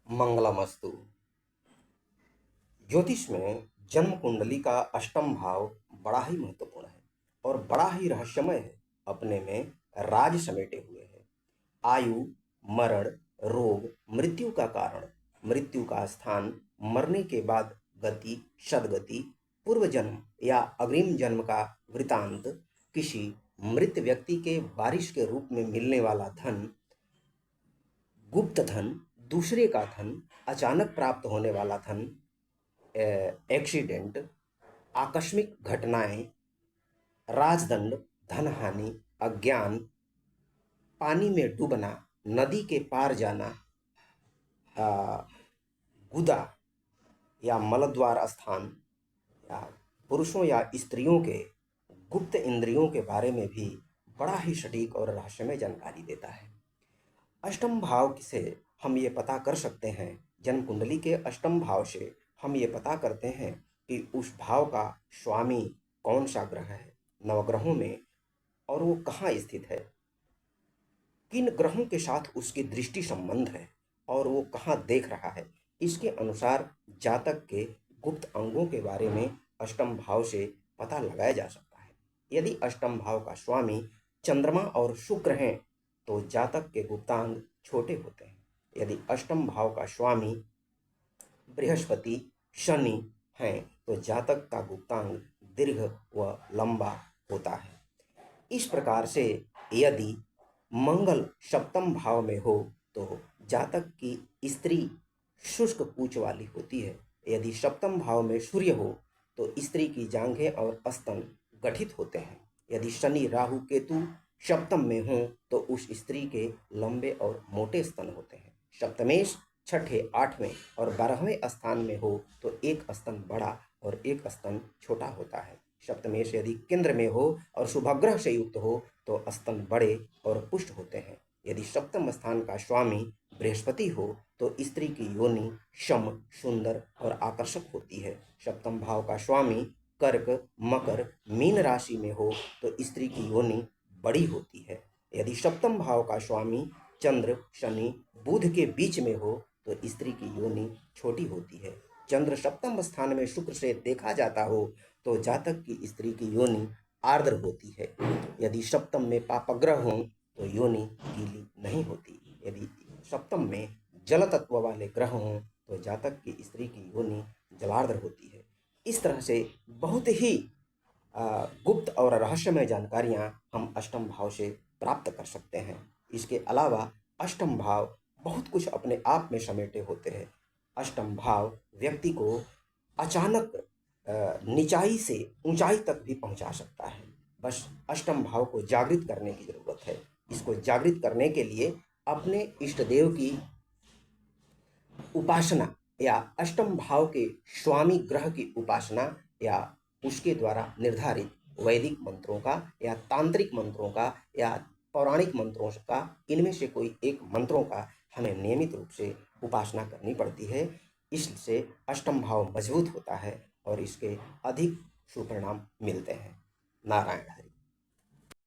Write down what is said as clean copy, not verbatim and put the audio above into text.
मंगलमस्तु। ज्योतिष में जन्म कुंडली का अष्टम भाव बड़ा ही महत्वपूर्ण है और बड़ा ही रहस्यमय है। अपने में राज समेटे हुए है। आयु, मरण, रोग, मृत्यु का कारण, मृत्यु का स्थान, मरने के बाद गति, सदगति, पूर्व जन्म या अग्रिम जन्म का वृतांत, किसी मृत व्यक्ति के वारिस के रूप में मिलने वाला धन, गुप्त धन, दूसरे का धन, अचानक प्राप्त होने वाला धन, एक्सीडेंट, आकस्मिक घटनाएं, राजदंड, धनहानि, अज्ञान, पानी में डूबना, नदी के पार जाना, गुदा या मलद्वार स्थान, या पुरुषों या स्त्रियों के गुप्त इंद्रियों के बारे में भी बड़ा ही सटीक और रहस्यमय जानकारी देता है। अष्टम भाव से हम ये पता कर सकते हैं, जन्म कुंडली के अष्टम भाव से हम ये पता करते हैं कि उस भाव का स्वामी कौन सा ग्रह है नवग्रहों में, और वो कहाँ स्थित है, किन ग्रहों के साथ उसकी दृष्टि संबंध है और वो कहाँ देख रहा है। इसके अनुसार जातक के गुप्त अंगों के बारे में अष्टम भाव से पता लगाया जा सकता है। यदि अष्टम भाव का स्वामी चंद्रमा और शुक्र हैं तो जातक के गुप्तांग छोटे होते हैं। यदि अष्टम भाव का स्वामी बृहस्पति, शनि हैं तो जातक का गुप्तांग दीर्घ व लंबा होता है। इस प्रकार से यदि मंगल सप्तम भाव में हो तो जातक की स्त्री शुष्क पूंछ वाली होती है। यदि सप्तम भाव में सूर्य हो तो स्त्री की जांघें और स्तन गठित होते हैं। यदि शनि, राहु, केतु सप्तम में हो तो उस स्त्री के लंबे और मोटे स्तन होते हैं। सप्तमेश छठे, आठवें और 12वें स्थान में हो तो एक स्तन बड़ा और एक स्तन छोटा होता है। सप्तमेश यदि केंद्र में हो और शुभग्रह से युक्त हो तो स्तन बड़े और पुष्ट होते हैं। यदि सप्तम स्थान का स्वामी बृहस्पति हो तो स्त्री की योनि सम, सुंदर और आकर्षक होती है। सप्तम भाव का स्वामी कर्क, मकर, मीन राशि में हो तो स्त्री की योनि बड़ी होती है। यदि सप्तम भाव का स्वामी चंद्र, शनि, बुध के बीच में हो तो स्त्री की योनि छोटी होती है। चंद्र सप्तम स्थान में शुक्र से देखा जाता हो तो जातक की स्त्री की योनि आर्द्र होती है। यदि सप्तम में पापग्रह हो तो योनि गीली नहीं होती। यदि सप्तम में जल तत्व वाले ग्रह हों तो जातक की स्त्री की योनि जलार्द्र होती है। इस तरह से बहुत ही गुप्त और रहस्यमय जानकारियां हम अष्टम भाव से प्राप्त कर सकते हैं। इसके अलावा अष्टम भाव बहुत कुछ अपने आप में समेटे होते हैं। अष्टम भाव व्यक्ति को अचानक निचाई से ऊंचाई तक भी पहुंचा सकता है। बस अष्टम भाव को जागृत करने की जरूरत है। इसको जागृत करने के लिए अपने इष्ट देव की उपासना या अष्टम भाव के स्वामी ग्रह की उपासना या उसके द्वारा निर्धारित वैदिक मंत्रों का या तांत्रिक मंत्रों का या पौराणिक मंत्रों का, इनमें से कोई एक मंत्रों का हमें नियमित रूप से उपासना करनी पड़ती है। इससे अष्टम भाव मजबूत होता है और इसके अधिक सुपरिणाम मिलते हैं। नारायण हरि।